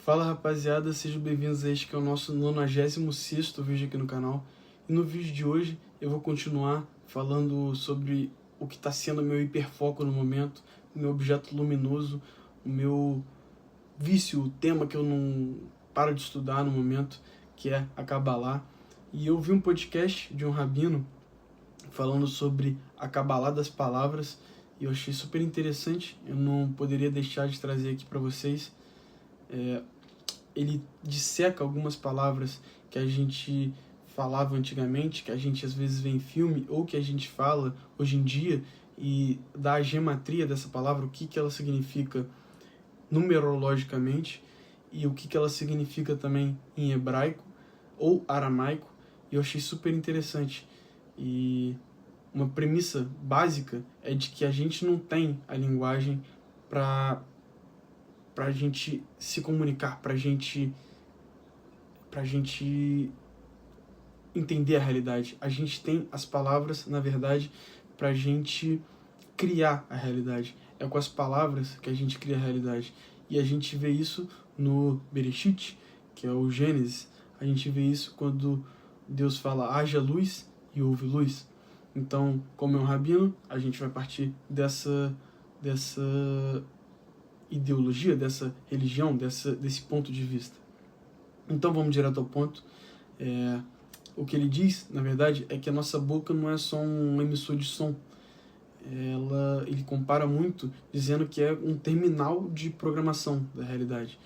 Fala rapaziada, sejam bem-vindos a este que é o nosso 96º vídeo aqui no canal. E no vídeo de hoje eu vou continuar falando sobre o que está sendo meu hiperfoco no momento, o meu objeto luminoso, o meu vício, o tema que eu não paro de estudar no momento, que é a Cabalá. E eu vi um podcast de um rabino falando sobre a Cabalá das palavras e eu achei super interessante, eu não poderia deixar de trazer aqui para vocês. Ele disseca algumas palavras que a gente falava antigamente, que a gente às vezes vê em filme, ou que a gente fala hoje em dia, e dá a gematria dessa palavra, o que ela significa numerologicamente, e o que ela significa também em hebraico ou aramaico, e eu achei super interessante. E uma premissa básica é de que a gente não tem a linguagem para a gente se comunicar, para a gente entender a realidade. A gente tem as palavras, na verdade, para a gente criar a realidade. É com as palavras que a gente cria a realidade. E a gente vê isso no Bereshit, que é o Gênesis. A gente vê isso quando Deus fala, haja luz e houve luz. Então, como é um rabino, a gente vai partir dessa ideologia, dessa religião, desse ponto de vista. Então vamos direto ao ponto. O que ele diz, na verdade, é que a nossa boca não é só um emissor de som. Ele compara muito, dizendo que é um terminal de programação da realidade.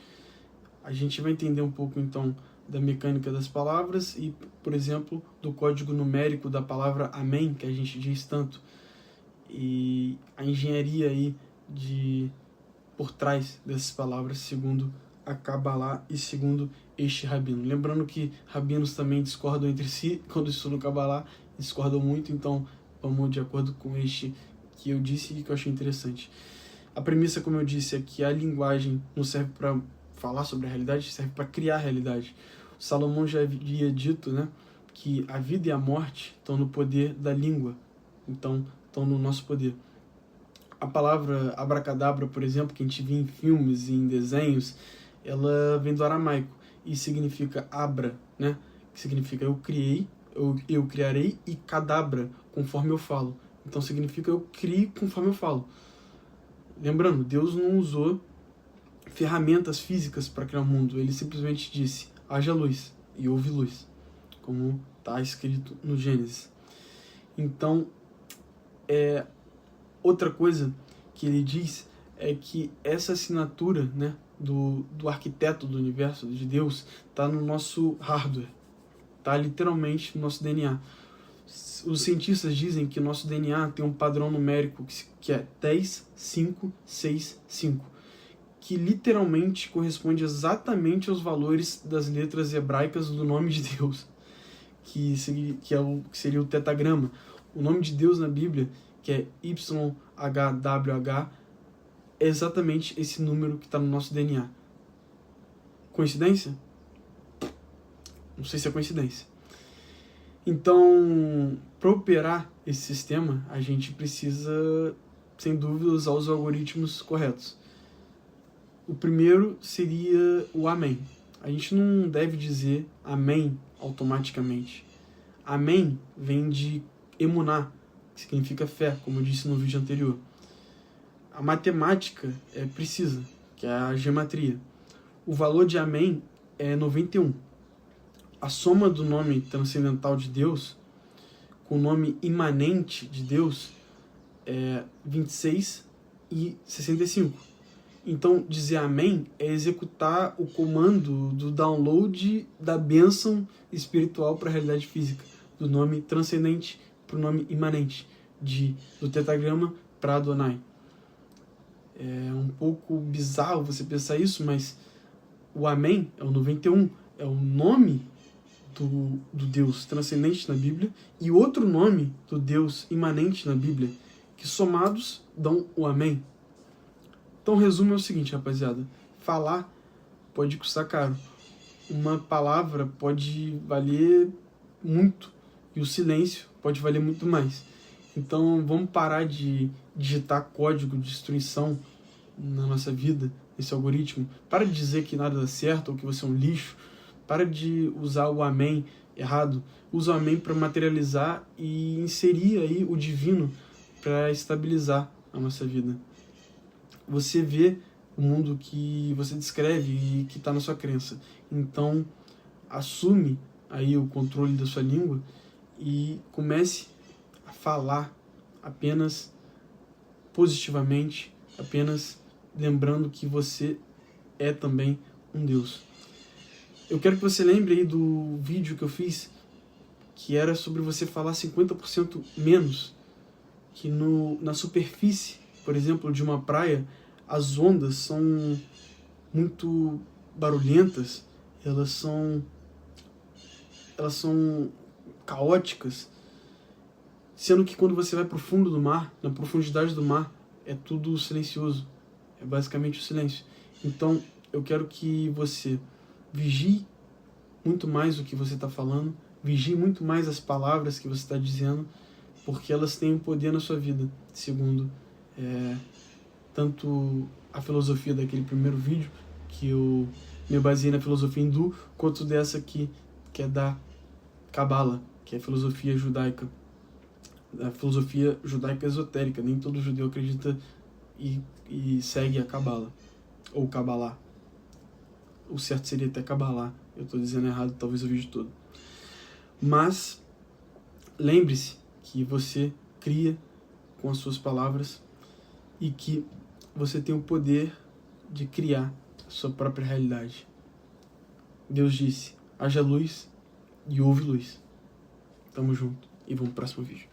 A gente vai entender um pouco, então, da mecânica das palavras e, por exemplo, do código numérico da palavra amém, que a gente diz tanto. E a engenharia aí por trás dessas palavras, segundo a Cabalá e segundo este rabino. Lembrando que rabinos também discordam entre si, quando estudam Cabalá, discordam muito, então vamos de acordo com este que eu disse e que eu achei interessante. A premissa, como eu disse, é que a linguagem não serve para falar sobre a realidade, serve para criar a realidade. Salomão já havia dito, né, que a vida e a morte estão no poder da língua, então estão no nosso poder. A palavra abracadabra, por exemplo, que a gente vê em filmes e em desenhos, ela vem do aramaico e significa abra, né? Que significa eu criei, eu criarei, e cadabra, conforme eu falo. Então significa eu crio conforme eu falo. Lembrando, Deus não usou ferramentas físicas para criar o mundo. Ele simplesmente disse, haja luz, e houve luz, como está escrito no Gênesis. Então, outra coisa que ele diz é que essa assinatura, né, do arquiteto do universo, de Deus, está no nosso hardware, está literalmente no nosso DNA. Os cientistas dizem que o nosso DNA tem um padrão numérico que é 10, 5, 6, 5, que literalmente corresponde exatamente aos valores das letras hebraicas do nome de Deus, que seria o tetagrama. O nome de Deus na Bíblia, que é YHWH, é exatamente esse número que está no nosso DNA. Coincidência? Não sei se é coincidência. Então, para operar esse sistema, a gente precisa, sem dúvida, usar os algoritmos corretos. O primeiro seria o amém. A gente não deve dizer amém automaticamente. Amém vem de emuná, que significa fé, como eu disse no vídeo anterior. A matemática é precisa, que é a gematria. O valor de amém é 91. A soma do nome transcendental de Deus com o nome imanente de Deus é 26 e 65. Então, dizer amém é executar o comando do download da bênção espiritual para a realidade física, do nome transcendente para o nome imanente, do tetagrama para Adonai. É um pouco bizarro você pensar isso, mas o amém é o 91, é o nome do Deus transcendente na Bíblia e outro nome do Deus imanente na Bíblia, que somados dão o amém. Então o resumo é o seguinte, rapaziada, falar pode custar caro, uma palavra pode valer muito e o silêncio pode valer muito mais. Então vamos parar de digitar código de destruição na nossa vida, nesse algoritmo. Para de dizer que nada dá certo ou que você é um lixo. Para de usar o amém errado. Usa o amém para materializar e inserir aí o divino para estabilizar a nossa vida. Você vê o mundo que você descreve e que está na sua crença. Então, assume aí o controle da sua língua e comece a falar apenas positivamente, apenas lembrando que você é também um Deus. Eu quero que você lembre aí do vídeo que eu fiz, que era sobre você falar 50% menos, que na superfície, por exemplo, de uma praia, as ondas são muito barulhentas, elas são caóticas, sendo que quando você vai para o fundo do mar, na profundidade do mar, é tudo silencioso, é basicamente o silêncio. Então, eu quero que você vigie muito mais o que você está falando, vigie muito mais as palavras que você está dizendo, porque elas têm um poder na sua vida, segundo tanto a filosofia daquele primeiro vídeo, que eu me baseei na filosofia hindu, quanto dessa aqui, que é da Cabala, que é a filosofia judaica. A filosofia judaica esotérica, nem todo judeu acredita e segue a Cabala, ou Cabalá. O certo seria até Cabalá, eu estou dizendo errado, talvez o vídeo todo. Mas, lembre-se que você cria com as suas palavras e que você tem o poder de criar a sua própria realidade. Deus disse, haja luz e houve luz. Tamo junto e vamos pro próximo vídeo.